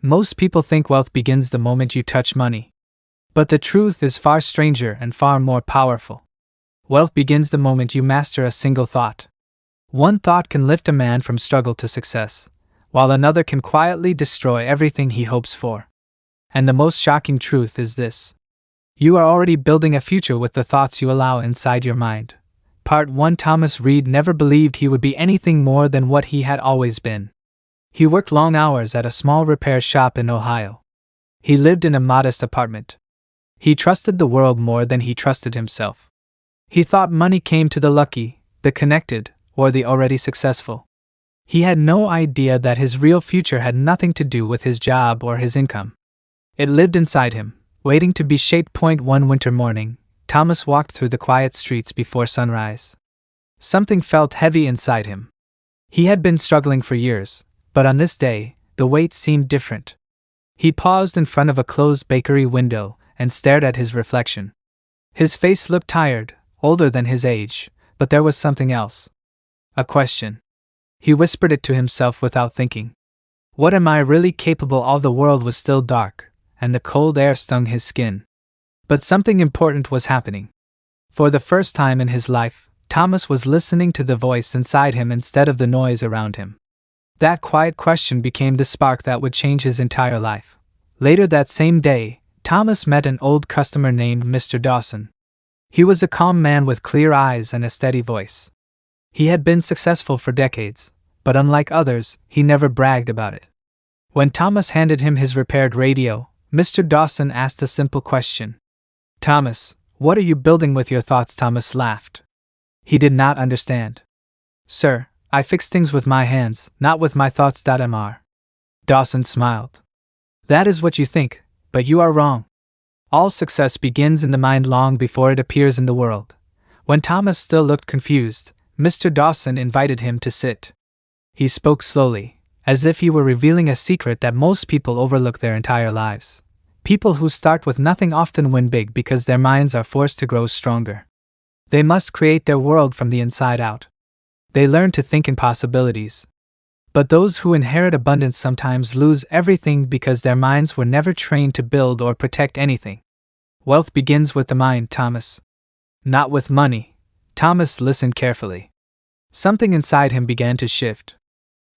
Most people think wealth begins the moment you touch money. But the truth is far stranger and far more powerful. Wealth begins the moment you master a single thought. One thought can lift a man from struggle to success, while another can quietly destroy everything he hopes for. And the most shocking truth is this: you are already building a future with the thoughts you allow inside your mind. Part 1. Thomas Reed never believed he would be anything more than what he had always been. He worked long hours at a small repair shop in Ohio. He lived in a modest apartment. He trusted the world more than he trusted himself. He thought money came to the lucky, the connected, or the already successful. He had no idea that his real future had nothing to do with his job or his income. It lived inside him, waiting to be shaped. One winter morning, Thomas walked through the quiet streets before sunrise. Something felt heavy inside him. He had been struggling for years, but on this day, the weight seemed different. He paused in front of a closed bakery window and stared at his reflection. His face looked tired, older than his age, but there was something else. A question. He whispered it to himself without thinking. What am I really capable of? The world was still dark, and the cold air stung his skin. But something important was happening. For the first time in his life, Thomas was listening to the voice inside him instead of the noise around him. That quiet question became the spark that would change his entire life. Later that same day, Thomas met an old customer named Mr. Dawson. He was a calm man with clear eyes and a steady voice. He had been successful for decades, but unlike others, he never bragged about it. When Thomas handed him his repaired radio, Mr. Dawson asked a simple question. Thomas, what are you building with your thoughts? Thomas laughed. He did not understand. Sir, I fix things with my hands, not with my thoughts. Mr. Dawson smiled. That is what you think, but you are wrong. All success begins in the mind long before it appears in the world. When Thomas still looked confused, Mr. Dawson invited him to sit. He spoke slowly, as if he were revealing a secret that most people overlook their entire lives. People who start with nothing often win big because their minds are forced to grow stronger. They must create their world from the inside out. They learn to think in possibilities. But those who inherit abundance sometimes lose everything because their minds were never trained to build or protect anything. Wealth begins with the mind, Thomas. Not with money. Thomas listened carefully. Something inside him began to shift.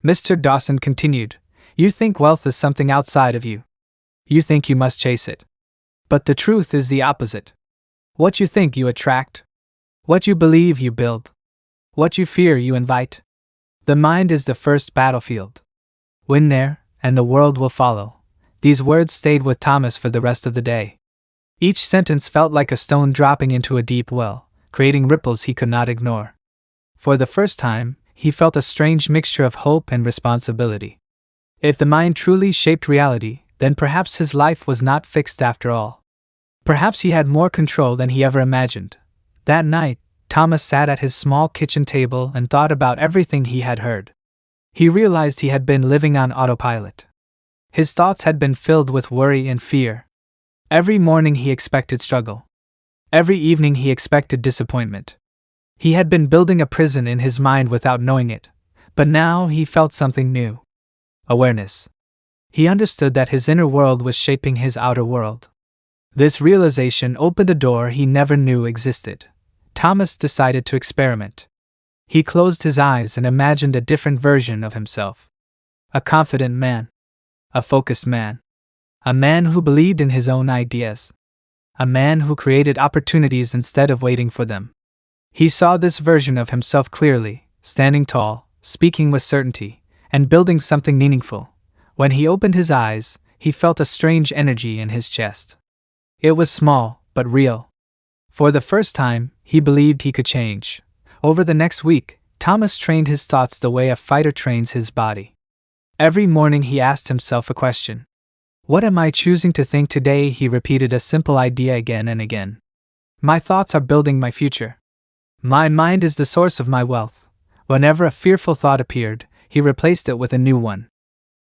Mr. Dawson continued, You think wealth is something outside of you. You think you must chase it. But the truth is the opposite. What you think you attract. What you believe you build. What you fear you invite. The mind is the first battlefield. Win there, and the world will follow. These words stayed with Thomas for the rest of the day. Each sentence felt like a stone dropping into a deep well, creating ripples he could not ignore. For the first time, he felt a strange mixture of hope and responsibility. If the mind truly shaped reality, then perhaps his life was not fixed after all. Perhaps he had more control than he ever imagined. That night, Thomas sat at his small kitchen table and thought about everything he had heard. He realized he had been living on autopilot. His thoughts had been filled with worry and fear. Every morning he expected struggle. Every evening he expected disappointment. He had been building a prison in his mind without knowing it, but now he felt something new. Awareness. He understood that his inner world was shaping his outer world. This realization opened a door he never knew existed. Thomas decided to experiment. He closed his eyes and imagined a different version of himself. A confident man. A focused man. A man who believed in his own ideas. A man who created opportunities instead of waiting for them. He saw this version of himself clearly, standing tall, speaking with certainty, and building something meaningful. When he opened his eyes, he felt a strange energy in his chest. It was small, but real. For the first time, he believed he could change. Over the next week, Thomas trained his thoughts the way a fighter trains his body. Every morning he asked himself a question. What am I choosing to think today? He repeated a simple idea again and again. My thoughts are building my future. My mind is the source of my wealth. Whenever a fearful thought appeared, he replaced it with a new one.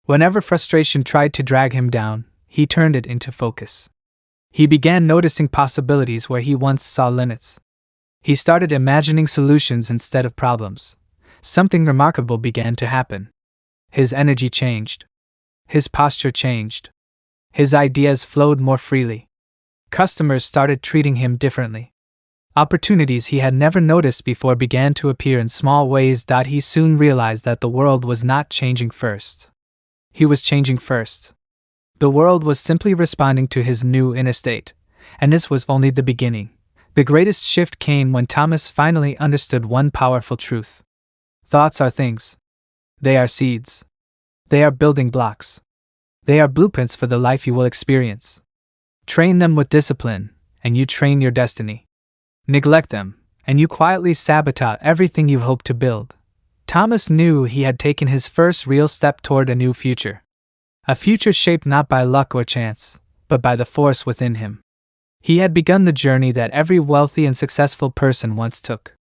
Whenever frustration tried to drag him down, he turned it into focus. He began noticing possibilities where he once saw limits. He started imagining solutions instead of problems. Something remarkable began to happen. His energy changed. his posture changed. His ideas flowed more freely. Customers started treating him differently. Opportunities he had never noticed before began to appear in small ways. He soon realized that the world was not changing first. He was changing first. The world was simply responding to his new inner state, and this was only the beginning. The greatest shift came when Thomas finally understood one powerful truth. Thoughts are things. They are seeds. They are building blocks. They are blueprints for the life you will experience. Train them with discipline, and you train your destiny. Neglect them, and you quietly sabotage everything you hope to build. Thomas knew he had taken his first real step toward a new future. A future shaped not by luck or chance, but by the force within him. He had begun the journey that every wealthy and successful person once took.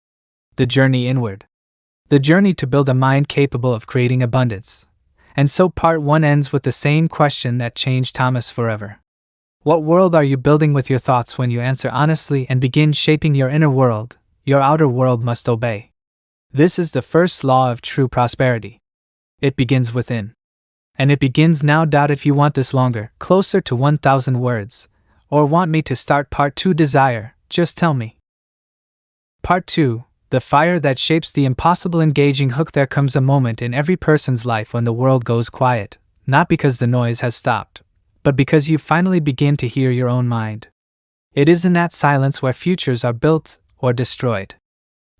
The journey inward. The journey to build a mind capable of creating abundance. And so part 1 ends with the same question that changed Thomas forever. What world are you building with your thoughts? When you answer honestly and begin shaping your inner world, your outer world must obey. This is the first law of true prosperity. It begins within. And it begins now. If you want this longer, closer to 1,000 words, or want me to start part 2 desire, just tell me. Part 2, the fire that shapes the impossible. Engaging hook. There comes a moment in every person's life when the world goes quiet, not because the noise has stopped, but because you finally begin to hear your own mind. It is in that silence where futures are built or destroyed.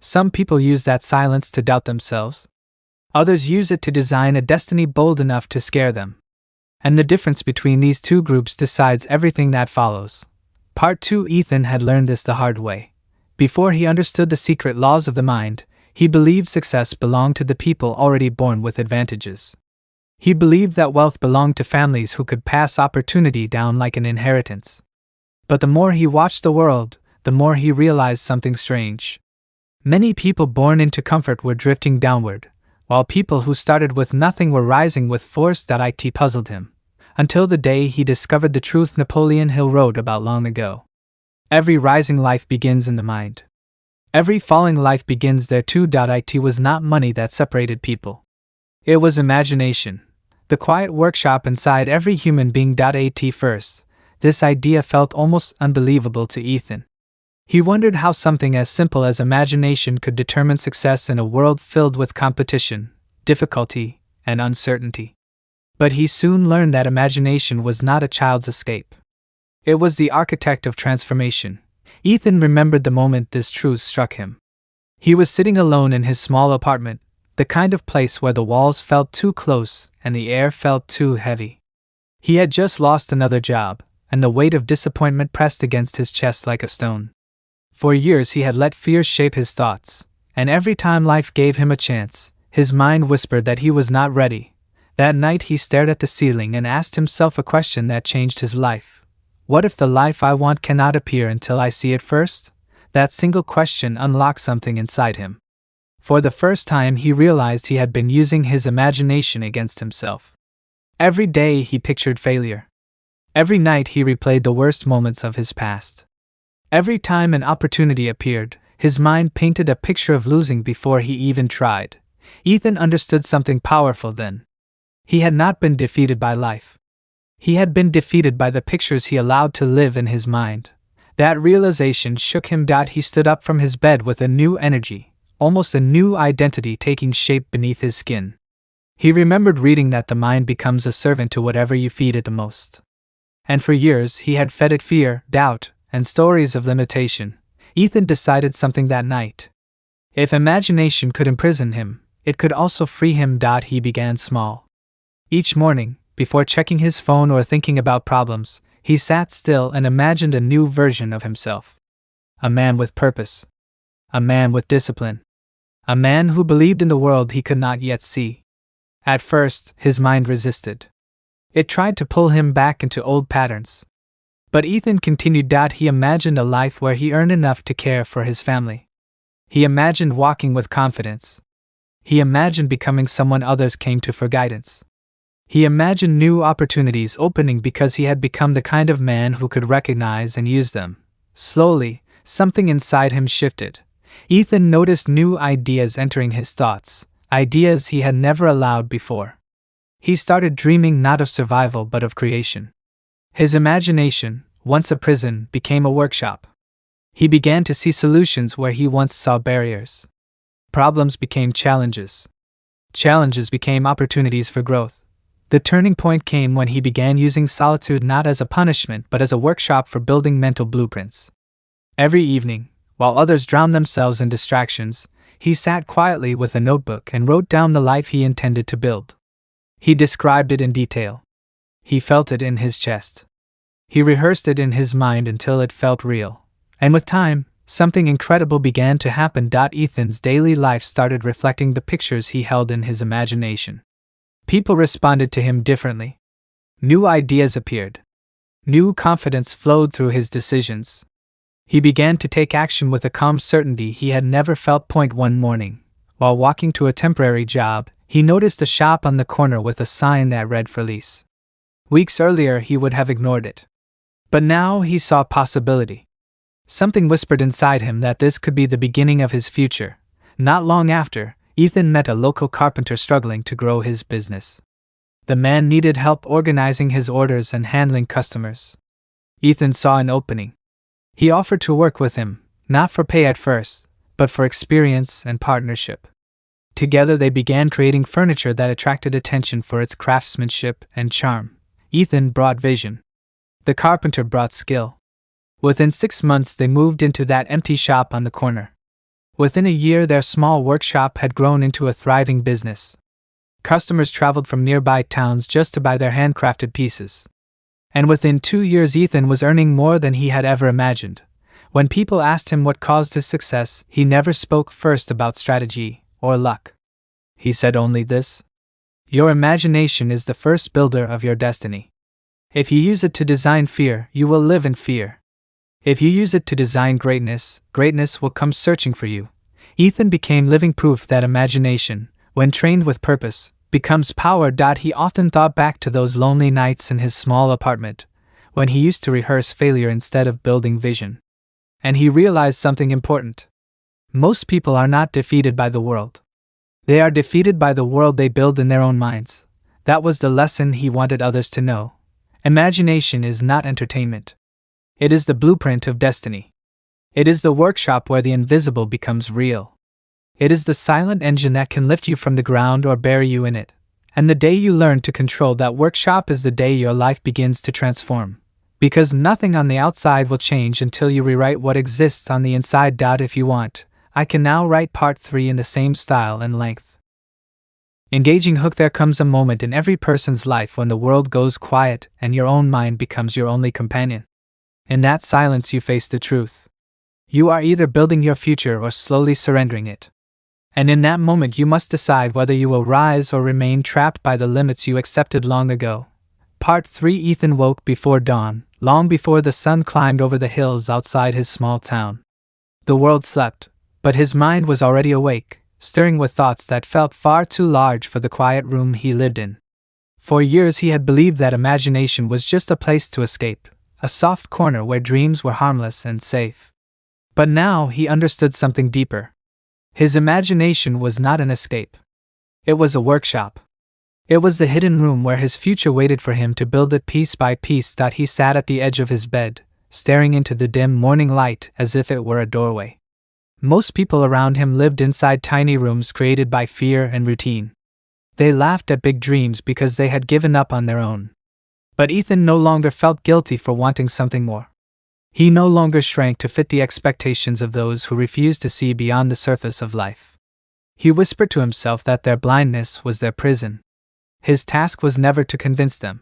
Some people use that silence to doubt themselves. Others use it to design a destiny bold enough to scare them. And the difference between these two groups decides everything that follows. Part 2. Ethan had learned this the hard way. Before he understood the secret laws of the mind, he believed success belonged to the people already born with advantages. He believed that wealth belonged to families who could pass opportunity down like an inheritance. But the more he watched the world, the more he realized something strange. Many people born into comfort were drifting downward, while people who started with nothing were rising with force. It puzzled him, until the day he discovered the truth Napoleon Hill wrote about long ago. Every rising life begins in the mind. Every falling life begins there too. It was not money that separated people. It was imagination, the quiet workshop inside every human being. At first, this idea felt almost unbelievable to Ethan. He wondered how something as simple as imagination could determine success in a world filled with competition, difficulty, and uncertainty. But he soon learned that imagination was not a child's escape. It was the architect of transformation. Ethan remembered the moment this truth struck him. He was sitting alone in his small apartment, the kind of place where the walls felt too close and the air felt too heavy. He had just lost another job, and the weight of disappointment pressed against his chest like a stone. For years he had let fear shape his thoughts, and every time life gave him a chance, his mind whispered that he was not ready. That night he stared at the ceiling and asked himself a question that changed his life. What if the life I want cannot appear until I see it first? That single question unlocked something inside him. For the first time he realized he had been using his imagination against himself. Every day he pictured failure. Every night he replayed the worst moments of his past. Every time an opportunity appeared, his mind painted a picture of losing before he even tried. Ethan understood something powerful then. He had not been defeated by life. He had been defeated by the pictures he allowed to live in his mind. That realization shook him. He stood up from his bed with a new energy, almost a new identity taking shape beneath his skin. He remembered reading that the mind becomes a servant to whatever you feed it the most. And for years he had fed it fear, doubt, and stories of limitation. Ethan decided something that night. If imagination could imprison him, it could also free him. He began small. Each morning, before checking his phone or thinking about problems, he sat still and imagined a new version of himself. A man with purpose. A man with discipline. A man who believed in the world he could not yet see. At first, his mind resisted. It tried to pull him back into old patterns. But Ethan continued. He imagined a life where he earned enough to care for his family. He imagined walking with confidence. He imagined becoming someone others came to for guidance. He imagined new opportunities opening because he had become the kind of man who could recognize and use them. Slowly, something inside him shifted. Ethan noticed new ideas entering his thoughts, ideas he had never allowed before. He started dreaming not of survival but of creation. His imagination, once a prison, became a workshop. He began to see solutions where he once saw barriers. Problems became challenges. Challenges became opportunities for growth. The turning point came when he began using solitude not as a punishment but as a workshop for building mental blueprints. Every evening, while others drowned themselves in distractions, he sat quietly with a notebook and wrote down the life he intended to build. He described it in detail. He felt it in his chest. He rehearsed it in his mind until it felt real. And with time, something incredible began to happen. Ethan's daily life started reflecting the pictures he held in his imagination. People responded to him differently. New ideas appeared. New confidence flowed through his decisions. He began to take action with a calm certainty he had never felt. One morning, while walking to a temporary job, he noticed a shop on the corner with a sign that read "For Lease." Weeks earlier he would have ignored it. But now he saw possibility. Something whispered inside him that this could be the beginning of his future. Not long after, Ethan met a local carpenter struggling to grow his business. The man needed help organizing his orders and handling customers. Ethan saw an opening. He offered to work with him, not for pay at first, but for experience and partnership. Together they began creating furniture that attracted attention for its craftsmanship and charm. Ethan brought vision. The carpenter brought skill. Within 6 months they moved into that empty shop on the corner. Within a year their small workshop had grown into a thriving business. Customers traveled from nearby towns just to buy their handcrafted pieces. And within 2 years Ethan was earning more than he had ever imagined. When people asked him what caused his success, he never spoke first about strategy or luck. He said only this: "Your imagination is the first builder of your destiny. If you use it to design fear, you will live in fear. If you use it to design greatness, greatness will come searching for you." Ethan became living proof that imagination, when trained with purpose, becomes power. He often thought back to those lonely nights in his small apartment, when he used to rehearse failure instead of building vision. And he realized something important. Most people are not defeated by the world. They are defeated by the world they build in their own minds. That was the lesson he wanted others to know. Imagination is not entertainment. It is the blueprint of destiny. It is the workshop where the invisible becomes real. It is the silent engine that can lift you from the ground or bury you in it. And the day you learn to control that workshop is the day your life begins to transform. Because nothing on the outside will change until you rewrite what exists on the inside. If you want, I can now write part 3 in the same style and length. Engaging hook. There comes a moment in every person's life when the world goes quiet and your own mind becomes your only companion. In that silence you face the truth. You are either building your future or slowly surrendering it. And in that moment you must decide whether you will rise or remain trapped by the limits you accepted long ago. Part 3. Ethan woke before dawn, long before the sun climbed over the hills outside his small town. The world slept, but his mind was already awake, stirring with thoughts that felt far too large for the quiet room he lived in. For years he had believed that imagination was just a place to escape, a soft corner where dreams were harmless and safe. But now he understood something deeper. His imagination was not an escape. It was a workshop. It was the hidden room where his future waited for him to build it piece by piece. He sat at the edge of his bed, staring into the dim morning light as if it were a doorway. Most people around him lived inside tiny rooms created by fear and routine. They laughed at big dreams because they had given up on their own. But Ethan no longer felt guilty for wanting something more. He no longer shrank to fit the expectations of those who refused to see beyond the surface of life. He whispered to himself that their blindness was their prison. His task was never to convince them.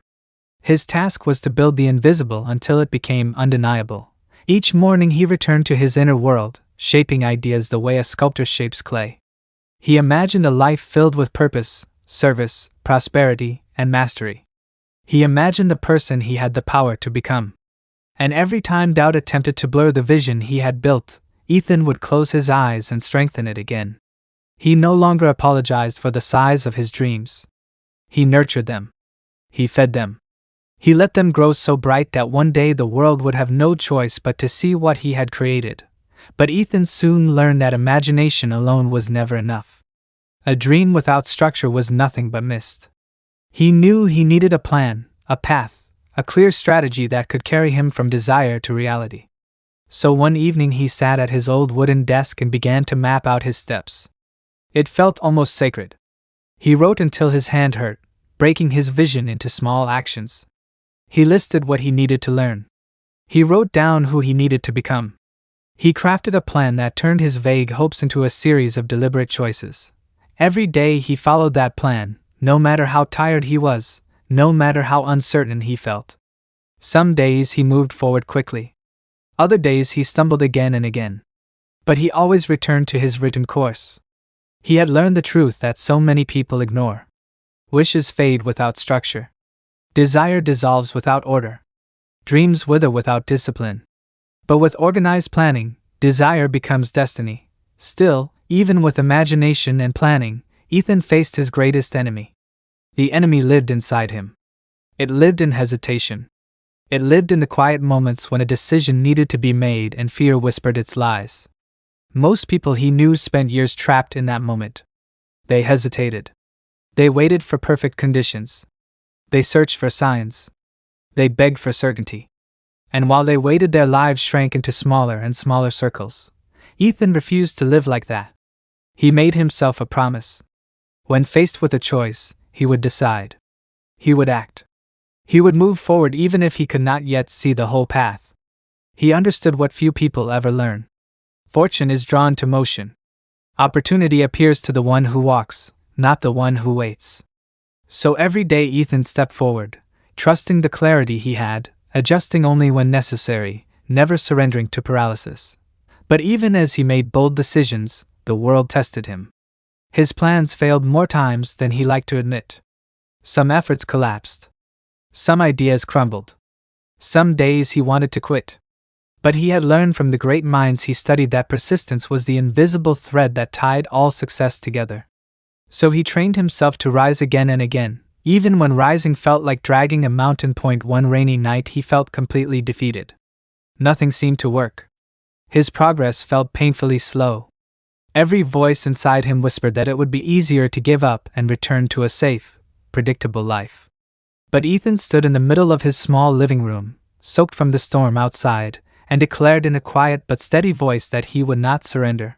His task was to build the invisible until it became undeniable. Each morning he returned to his inner world, shaping ideas the way a sculptor shapes clay. He imagined a life filled with purpose, service, prosperity, and mastery. He imagined the person he had the power to become. And every time doubt attempted to blur the vision he had built, Ethan would close his eyes and strengthen it again. He no longer apologized for the size of his dreams. He nurtured them. He fed them. He let them grow so bright that one day the world would have no choice but to see what he had created. But Ethan soon learned that imagination alone was never enough. A dream without structure was nothing but mist. He knew he needed a plan, a path, a clear strategy that could carry him from desire to reality. So one evening he sat at his old wooden desk and began to map out his steps. It felt almost sacred. He wrote until his hand hurt, breaking his vision into small actions. He listed what he needed to learn. He wrote down who he needed to become. He crafted a plan that turned his vague hopes into a series of deliberate choices. Every day he followed that plan, no matter how tired he was, no matter how uncertain he felt. Some days he moved forward quickly. Other days he stumbled again and again. But he always returned to his written course. He had learned the truth that so many people ignore. Wishes fade without structure. Desire dissolves without order. Dreams wither without discipline. But with organized planning, desire becomes destiny. Still, even with imagination and planning, Ethan faced his greatest enemy. The enemy lived inside him. It lived in hesitation. It lived in the quiet moments when a decision needed to be made and fear whispered its lies. Most people he knew spent years trapped in that moment. They hesitated. They waited for perfect conditions. They searched for signs. They begged for certainty. And while they waited, their lives shrank into smaller and smaller circles. Ethan refused to live like that. He made himself a promise. When faced with a choice, he would decide. He would act. He would move forward even if he could not yet see the whole path. He understood what few people ever learn. Fortune is drawn to motion. Opportunity appears to the one who walks, not the one who waits. So every day Ethan stepped forward, trusting the clarity he had, adjusting only when necessary, never surrendering to paralysis. But even as he made bold decisions, the world tested him. His plans failed more times than he liked to admit. Some efforts collapsed. Some ideas crumbled. Some days he wanted to quit. But he had learned from the great minds he studied that persistence was the invisible thread that tied all success together. So he trained himself to rise again and again, even when rising felt like dragging a mountain point. One rainy night he felt completely defeated. Nothing seemed to work. His progress felt painfully slow. Every voice inside him whispered that it would be easier to give up and return to a safe, predictable life. But Ethan stood in the middle of his small living room, soaked from the storm outside, and declared in a quiet but steady voice that he would not surrender.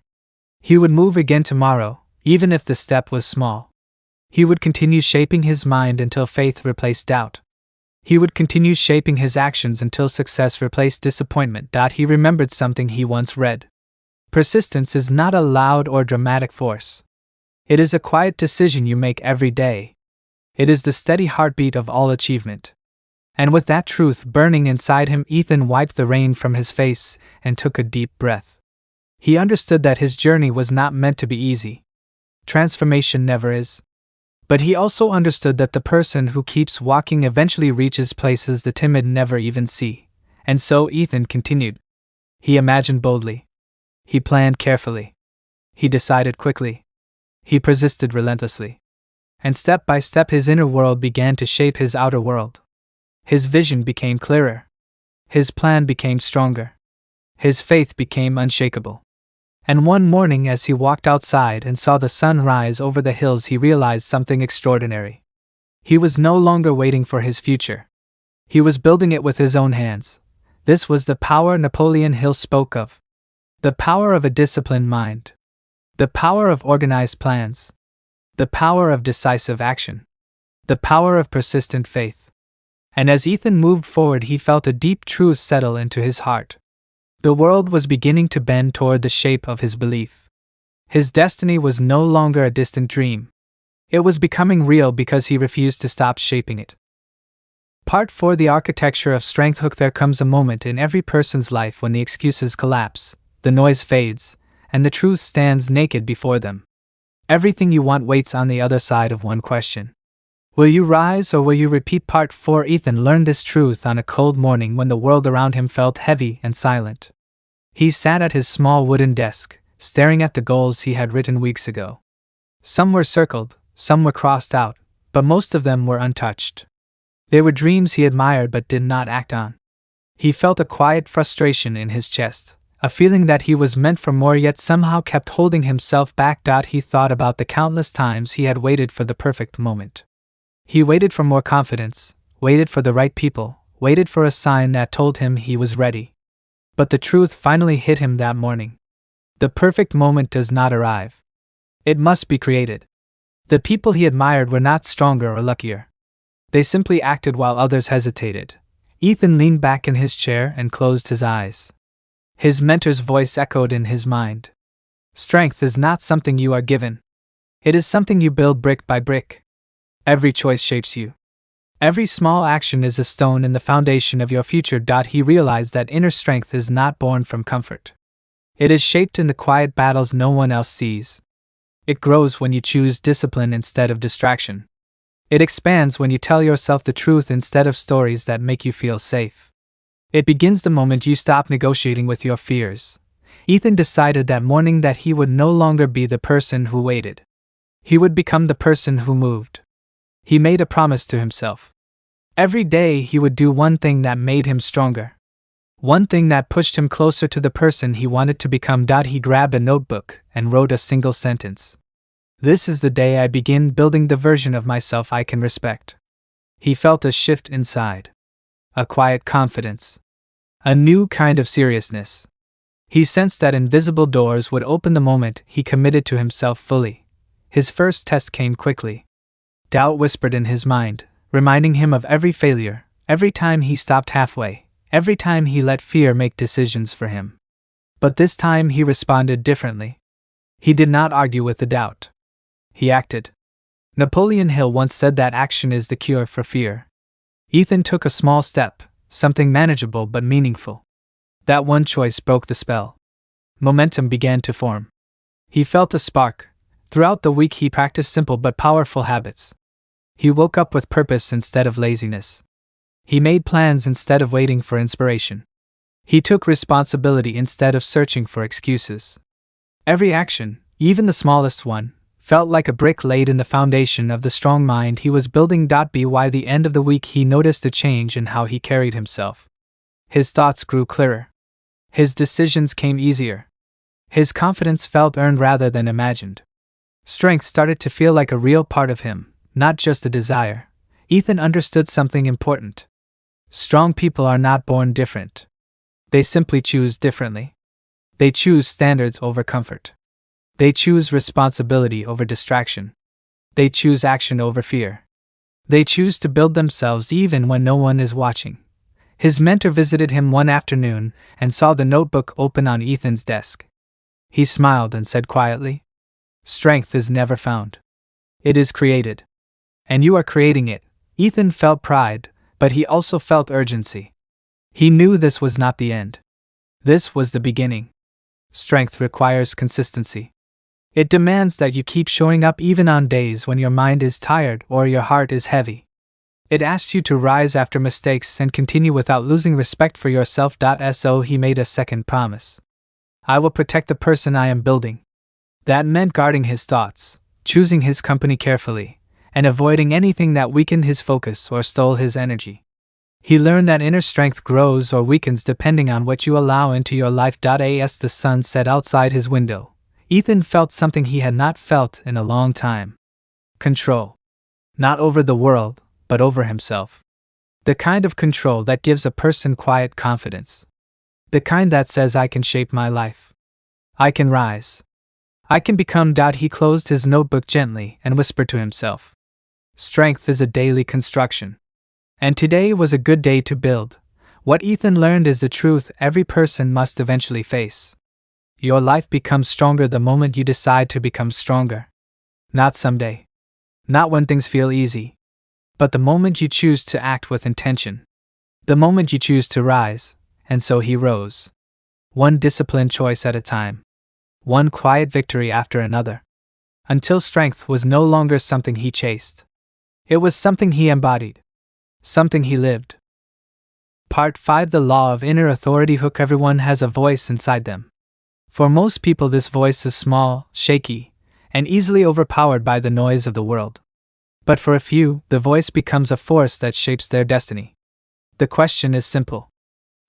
He would move again tomorrow, even if the step was small. He would continue shaping his mind until faith replaced doubt. He would continue shaping his actions until success replaced disappointment. He remembered something he once read. Persistence is not a loud or dramatic force. It is a quiet decision you make every day. It is the steady heartbeat of all achievement. And with that truth burning inside him, Ethan wiped the rain from his face and took a deep breath. He understood that his journey was not meant to be easy. Transformation never is. But he also understood that the person who keeps walking eventually reaches places the timid never even see. And so Ethan continued. He imagined boldly. He planned carefully. He decided quickly. He persisted relentlessly. And step by step his inner world began to shape his outer world. His vision became clearer. His plan became stronger. His faith became unshakable. And one morning as he walked outside and saw the sun rise over the hills, he realized something extraordinary. He was no longer waiting for his future. He was building it with his own hands. This was the power Napoleon Hill spoke of. The power of a disciplined mind. The power of organized plans. The power of decisive action. The power of persistent faith. And as Ethan moved forward, he felt a deep truth settle into his heart. The world was beginning to bend toward the shape of his belief. His destiny was no longer a distant dream. It was becoming real because he refused to stop shaping it. Part 4: The Architecture of Strength. There comes a moment in every person's life when the excuses collapse, the noise fades, and the truth stands naked before them. Everything you want waits on the other side of one question. Will you rise or will you repeat? Part 4. Ethan learned this truth on a cold morning when the world around him felt heavy and silent. He sat at his small wooden desk, staring at the goals he had written weeks ago. Some were circled, some were crossed out, but most of them were untouched. They were dreams he admired but did not act on. He felt a quiet frustration in his chest, a feeling that he was meant for more yet somehow kept holding himself back. He thought about the countless times he had waited for the perfect moment. He waited for more confidence, waited for the right people, waited for a sign that told him he was ready. But the truth finally hit him that morning. The perfect moment does not arrive. It must be created. The people he admired were not stronger or luckier. They simply acted while others hesitated. Ethan leaned back in his chair and closed his eyes. His mentor's voice echoed in his mind. Strength is not something you are given. It is something you build brick by brick. Every choice shapes you. Every small action is a stone in the foundation of your future. He realized that inner strength is not born from comfort. It is shaped in the quiet battles no one else sees. It grows when you choose discipline instead of distraction. It expands when you tell yourself the truth instead of stories that make you feel safe. It begins the moment you stop negotiating with your fears. Ethan decided that morning that he would no longer be the person who waited. He would become the person who moved. He made a promise to himself. Every day he would do one thing that made him stronger. One thing that pushed him closer to the person he wanted to become. He grabbed a notebook and wrote a single sentence. This is the day I begin building the version of myself I can respect. He felt a shift inside. A quiet confidence. A new kind of seriousness. He sensed that invisible doors would open the moment he committed to himself fully. His first test came quickly. Doubt whispered in his mind, reminding him of every failure, every time he stopped halfway, every time he let fear make decisions for him. But this time he responded differently. He did not argue with the doubt. He acted. Napoleon Hill once said that action is the cure for fear. Ethan took a small step, something manageable but meaningful. That one choice broke the spell. Momentum began to form. He felt a spark. Throughout the week he practiced simple but powerful habits. He woke up with purpose instead of laziness. He made plans instead of waiting for inspiration. He took responsibility instead of searching for excuses. Every action, even the smallest one, felt like a brick laid in the foundation of the strong mind he was building. By the end of the week he noticed a change in how he carried himself. His thoughts grew clearer. His decisions came easier. His confidence felt earned rather than imagined. Strength started to feel like a real part of him, not just a desire. Ethan understood something important. Strong people are not born different. They simply choose differently. They choose standards over comfort. They choose responsibility over distraction. They choose action over fear. They choose to build themselves even when no one is watching. His mentor visited him one afternoon and saw the notebook open on Ethan's desk. He smiled and said quietly, "Strength is never found. It is created. And you are creating it." Ethan felt pride, but he also felt urgency. He knew this was not the end. This was the beginning. Strength requires consistency. It demands that you keep showing up even on days when your mind is tired or your heart is heavy. It asks you to rise after mistakes and continue without losing respect for yourself. So he made a second promise. I will protect the person I am building. That meant guarding his thoughts, choosing his company carefully, and avoiding anything that weakened his focus or stole his energy. He learned that inner strength grows or weakens depending on what you allow into your life. As the sun set outside his window, Ethan felt something he had not felt in a long time. Control. Not over the world, but over himself. The kind of control that gives a person quiet confidence. The kind that says, I can shape my life. I can rise. I can become. He closed his notebook gently and whispered to himself. Strength is a daily construction. And today was a good day to build. What Ethan learned is the truth every person must eventually face. Your life becomes stronger the moment you decide to become stronger. Not someday. Not when things feel easy. But the moment you choose to act with intention. The moment you choose to rise. And so he rose. One disciplined choice at a time. One quiet victory after another. Until strength was no longer something he chased. It was something he embodied. Something he lived. Part 5. The Law of Inner Authority. Everyone has a voice inside them. For most people this voice is small, shaky, and easily overpowered by the noise of the world. But for a few, the voice becomes a force that shapes their destiny. The question is simple.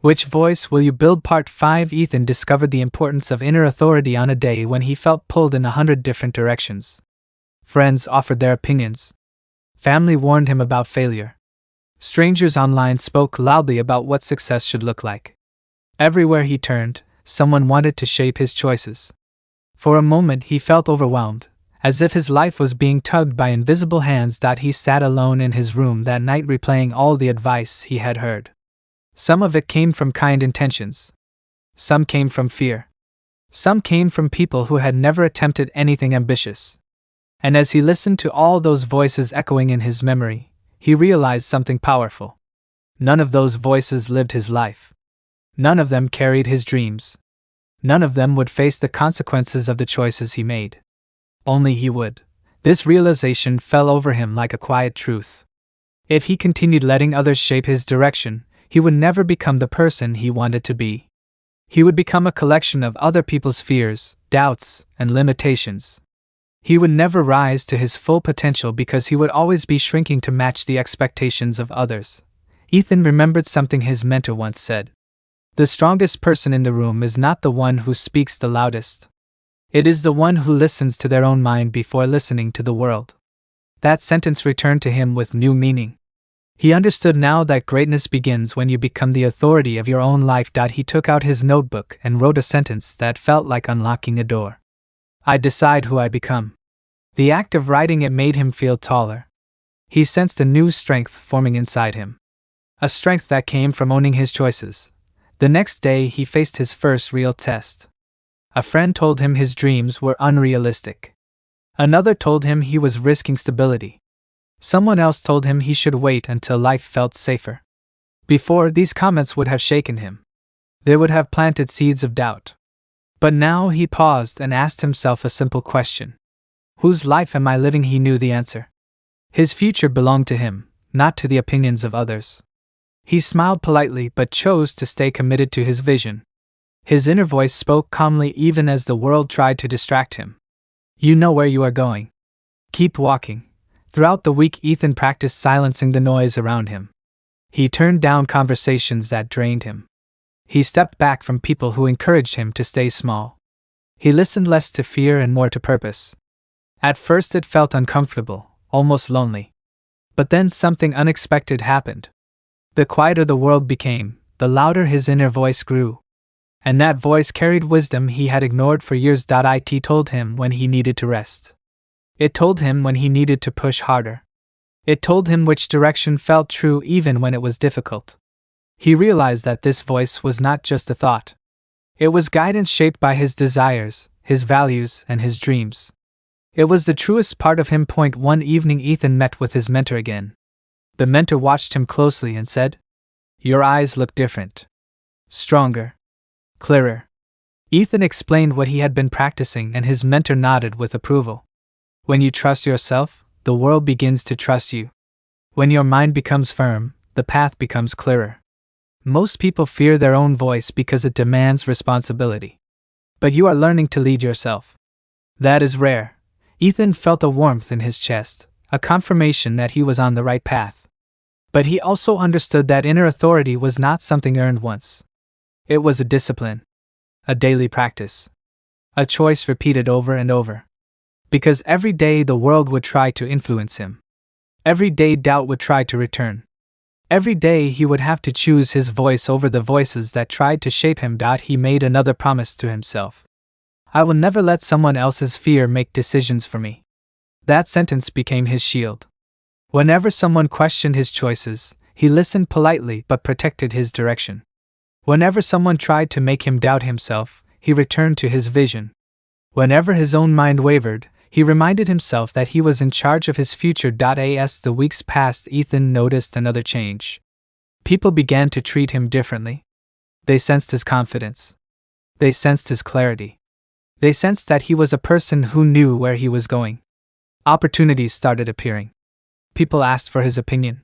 Which voice will you build? Part 5. Ethan discovered the importance of inner authority on a day when he felt pulled in 100 different directions. Friends offered their opinions. Family warned him about failure. Strangers online spoke loudly about what success should look like. Everywhere he turned, someone wanted to shape his choices. For a moment he felt overwhelmed, as if his life was being tugged by invisible hands. He sat alone in his room that night replaying all the advice he had heard. Some of it came from kind intentions. Some came from fear. Some came from people who had never attempted anything ambitious. And as he listened to all those voices echoing in his memory, he realized something powerful. None of those voices lived his life. None of them carried his dreams. None of them would face the consequences of the choices he made. Only he would. This realization fell over him like a quiet truth. If he continued letting others shape his direction, he would never become the person he wanted to be. He would become a collection of other people's fears, doubts, and limitations. He would never rise to his full potential because he would always be shrinking to match the expectations of others. Ethan remembered something his mentor once said. The strongest person in the room is not the one who speaks the loudest. It is the one who listens to their own mind before listening to the world. That sentence returned to him with new meaning. He understood now that greatness begins when you become the authority of your own life. He took out his notebook and wrote a sentence that felt like unlocking a door. I decide who I become. The act of writing it made him feel taller. He sensed a new strength forming inside him. A strength that came from owning his choices. The next day he faced his first real test. A friend told him his dreams were unrealistic. Another told him he was risking stability. Someone else told him he should wait until life felt safer. Before, these comments would have shaken him. They would have planted seeds of doubt. But now he paused and asked himself a simple question. Whose life am I living? He knew the answer. His future belonged to him, not to the opinions of others. He smiled politely but chose to stay committed to his vision. His inner voice spoke calmly even as the world tried to distract him. You know where you are going. Keep walking. Throughout the week, Ethan practiced silencing the noise around him. He turned down conversations that drained him. He stepped back from people who encouraged him to stay small. He listened less to fear and more to purpose. At first it felt uncomfortable, almost lonely. But then something unexpected happened. The quieter the world became, the louder his inner voice grew. And that voice carried wisdom he had ignored for years. It told him when he needed to rest. It told him when he needed to push harder. It told him which direction felt true even when it was difficult. He realized that this voice was not just a thought. It was guidance shaped by his desires, his values, and his dreams. It was the truest part of him. One evening Ethan met with his mentor again. The mentor watched him closely and said, Your eyes look different. Stronger. Clearer. Ethan explained what he had been practicing and his mentor nodded with approval. When you trust yourself, the world begins to trust you. When your mind becomes firm, the path becomes clearer. Most people fear their own voice because it demands responsibility. But you are learning to lead yourself. That is rare. Ethan felt a warmth in his chest, a confirmation that he was on the right path. But he also understood that inner authority was not something earned once. It was a discipline. A daily practice. A choice repeated over and over. Because every day the world would try to influence him. Every day doubt would try to return. Every day he would have to choose his voice over the voices that tried to shape him. He made another promise to himself. I will never let someone else's fear make decisions for me. That sentence became his shield. Whenever someone questioned his choices, he listened politely but protected his direction. Whenever someone tried to make him doubt himself, he returned to his vision. Whenever his own mind wavered, he reminded himself that he was in charge of his future. As the weeks passed, Ethan noticed another change. People began to treat him differently. They sensed his confidence. They sensed his clarity. They sensed that he was a person who knew where he was going. Opportunities started appearing. People asked for his opinion.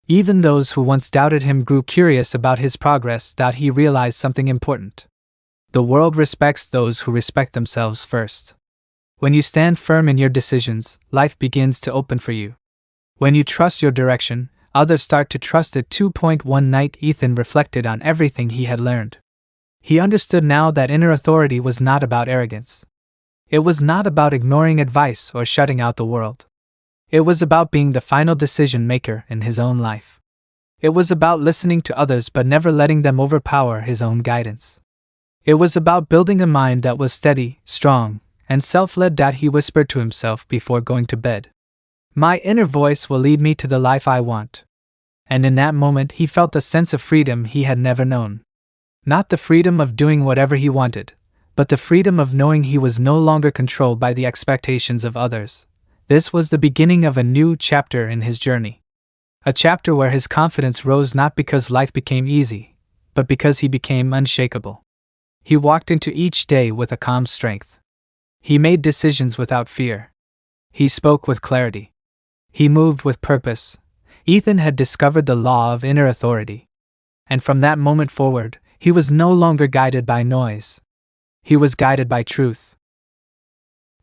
Even those who once doubted him grew curious about his progress. He realized something important. The world respects those who respect themselves first. When you stand firm in your decisions, life begins to open for you. When you trust your direction, others start to trust it too. One night Ethan reflected on everything he had learned. He understood now that inner authority was not about arrogance. It was not about ignoring advice or shutting out the world. It was about being the final decision maker in his own life. It was about listening to others but never letting them overpower his own guidance. It was about building a mind that was steady, strong, and self-led, that he whispered to himself before going to bed. My inner voice will lead me to the life I want. And in that moment he felt a sense of freedom he had never known. Not the freedom of doing whatever he wanted, but the freedom of knowing he was no longer controlled by the expectations of others. This was the beginning of a new chapter in his journey. A chapter where his confidence rose not because life became easy, but because he became unshakable. He walked into each day with a calm strength. He made decisions without fear. He spoke with clarity. He moved with purpose. Ethan had discovered the law of inner authority. And from that moment forward, he was no longer guided by noise. He was guided by truth.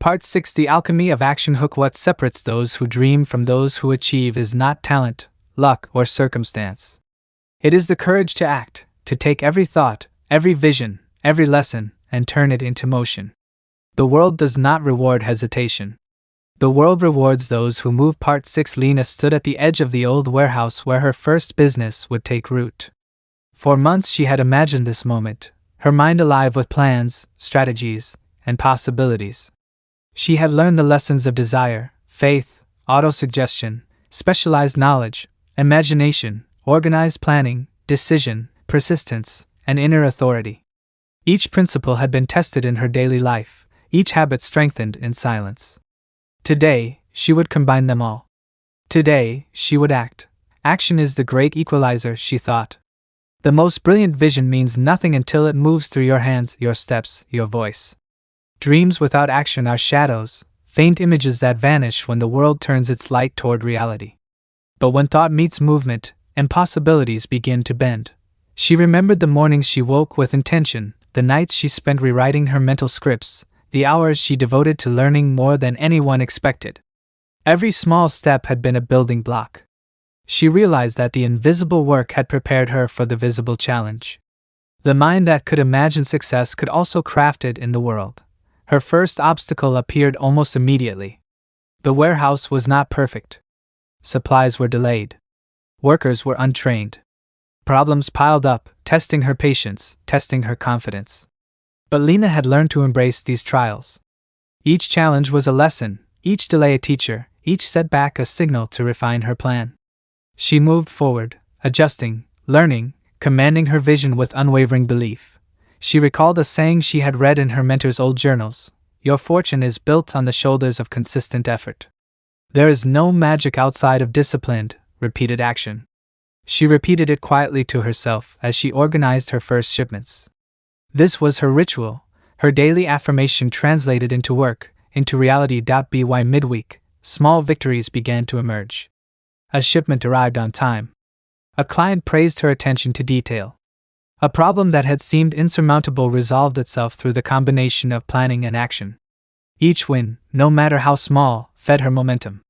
Part 6: The Alchemy of Action. Hook. What separates those who dream from those who achieve is not talent, luck, or circumstance. It is the courage to act, to take every thought, every vision, every lesson, and turn it into motion. The world does not reward hesitation. The world rewards those who move. Part 6. Lena stood at the edge of the old warehouse where her first business would take root. For months she had imagined this moment, her mind alive with plans, strategies, and possibilities. She had learned the lessons of desire, faith, autosuggestion, specialized knowledge, imagination, organized planning, decision, persistence, and inner authority. Each principle had been tested in her daily life, each habit strengthened in silence. Today, she would combine them all. Today, she would act. Action is the great equalizer, she thought. The most brilliant vision means nothing until it moves through your hands, your steps, your voice. Dreams without action are shadows, faint images that vanish when the world turns its light toward reality. But when thought meets movement, impossibilities begin to bend. She remembered the mornings she woke with intention, the nights she spent rewriting her mental scripts, the hours she devoted to learning more than anyone expected. Every small step had been a building block. She realized that the invisible work had prepared her for the visible challenge. The mind that could imagine success could also craft it in the world. Her first obstacle appeared almost immediately. The warehouse was not perfect. Supplies were delayed. Workers were untrained. Problems piled up, testing her patience, testing her confidence. But Lena had learned to embrace these trials. Each challenge was a lesson, each delay a teacher, each setback a signal to refine her plan. She moved forward, adjusting, learning, commanding her vision with unwavering belief. She recalled a saying she had read in her mentor's old journals: "Your fortune is built on the shoulders of consistent effort." There is no magic outside of disciplined, repeated action. She repeated it quietly to herself as she organized her first shipments. This was her ritual, her daily affirmation translated into work, into reality. By midweek, small victories began to emerge. A shipment arrived on time. A client praised her attention to detail. A problem that had seemed insurmountable resolved itself through the combination of planning and action. Each win, no matter how small, fed her momentum.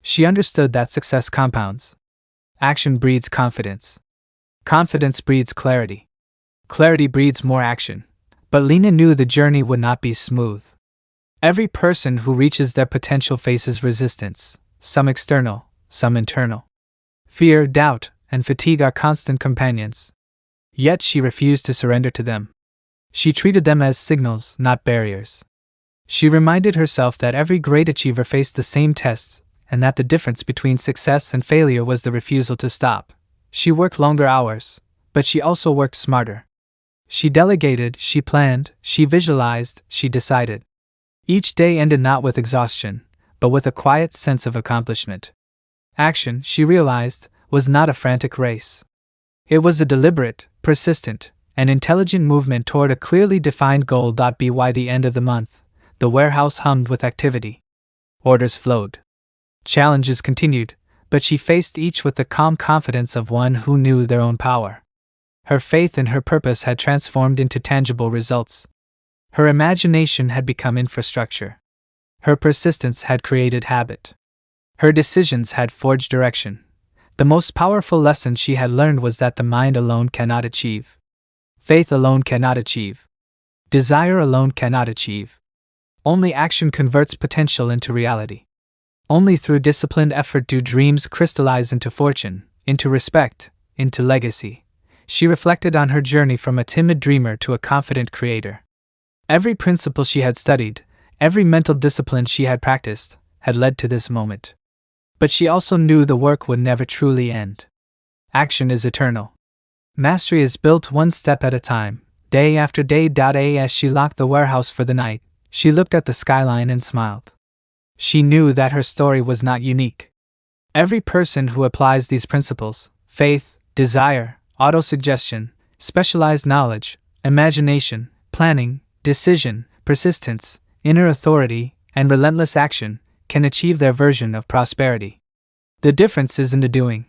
She understood that success compounds. Action breeds confidence. Confidence breeds clarity. Clarity breeds more action. But Lena knew the journey would not be smooth. Every person who reaches their potential faces resistance, some external, some internal. Fear, doubt, and fatigue are constant companions. Yet she refused to surrender to them. She treated them as signals, not barriers. She reminded herself that every great achiever faced the same tests, and that the difference between success and failure was the refusal to stop. She worked longer hours, but she also worked smarter. She delegated, she planned, she visualized, she decided. Each day ended not with exhaustion, but with a quiet sense of accomplishment. Action, she realized, was not a frantic race. It was a deliberate, persistent, and intelligent movement toward a clearly defined goal. By the end of the month, the warehouse hummed with activity. Orders flowed. Challenges continued, but she faced each with the calm confidence of one who knew their own power. Her faith in her purpose had transformed into tangible results. Her imagination had become infrastructure. Her persistence had created habit. Her decisions had forged direction. The most powerful lesson she had learned was that the mind alone cannot achieve. Faith alone cannot achieve. Desire alone cannot achieve. Only action converts potential into reality. Only through disciplined effort do dreams crystallize into fortune, into respect, into legacy. She reflected on her journey from a timid dreamer to a confident creator. Every principle she had studied, every mental discipline she had practiced, had led to this moment. But she also knew the work would never truly end. Action is eternal. Mastery is built one step at a time, day after day. As she locked the warehouse for the night, she looked at the skyline and smiled. She knew that her story was not unique. Every person who applies these principles, faith, desire, autosuggestion, specialized knowledge, imagination, planning, decision, persistence, inner authority, and relentless action, can achieve their version of prosperity. The difference is in the doing.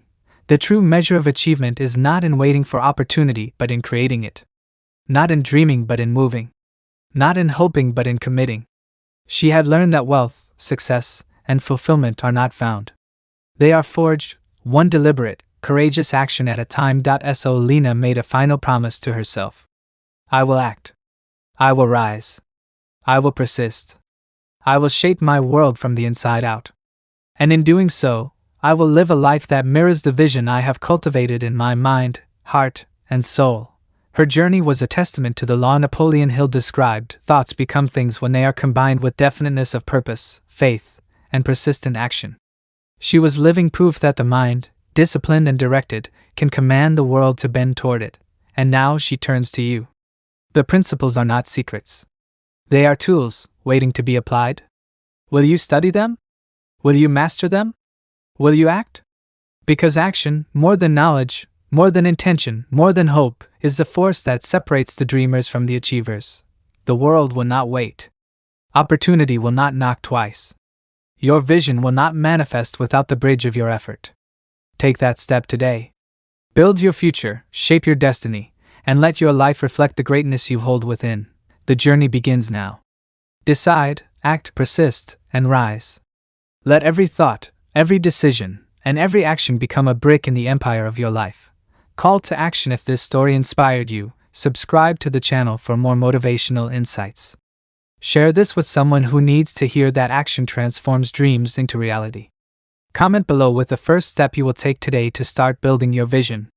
The true measure of achievement is not in waiting for opportunity but in creating it. Not in dreaming but in moving. Not in hoping but in committing. She had learned that wealth, success, and fulfillment are not found. They are forged, one deliberate, courageous action at a time. So Lena made a final promise to herself. I will act. I will rise. I will persist. I will shape my world from the inside out. And in doing so, I will live a life that mirrors the vision I have cultivated in my mind, heart, and soul. Her journey was a testament to the law Napoleon Hill described: thoughts become things when they are combined with definiteness of purpose, faith, and persistent action. She was living proof that the mind, disciplined and directed, can command the world to bend toward it, and now she turns to you. The principles are not secrets. They are tools, waiting to be applied. Will you study them? Will you master them? Will you act? Because action, more than knowledge, more than intention, more than hope, is the force that separates the dreamers from the achievers. The world will not wait. Opportunity will not knock twice. Your vision will not manifest without the bridge of your effort. Take that step today. Build your future, shape your destiny, and let your life reflect the greatness you hold within. The journey begins now. Decide, act, persist, and rise. Let every thought, every decision, and every action become a brick in the empire of your life. Call to action. If this story inspired you, subscribe to the channel for more motivational insights. Share this with someone who needs to hear that action transforms dreams into reality. Comment below with the first step you will take today to start building your vision.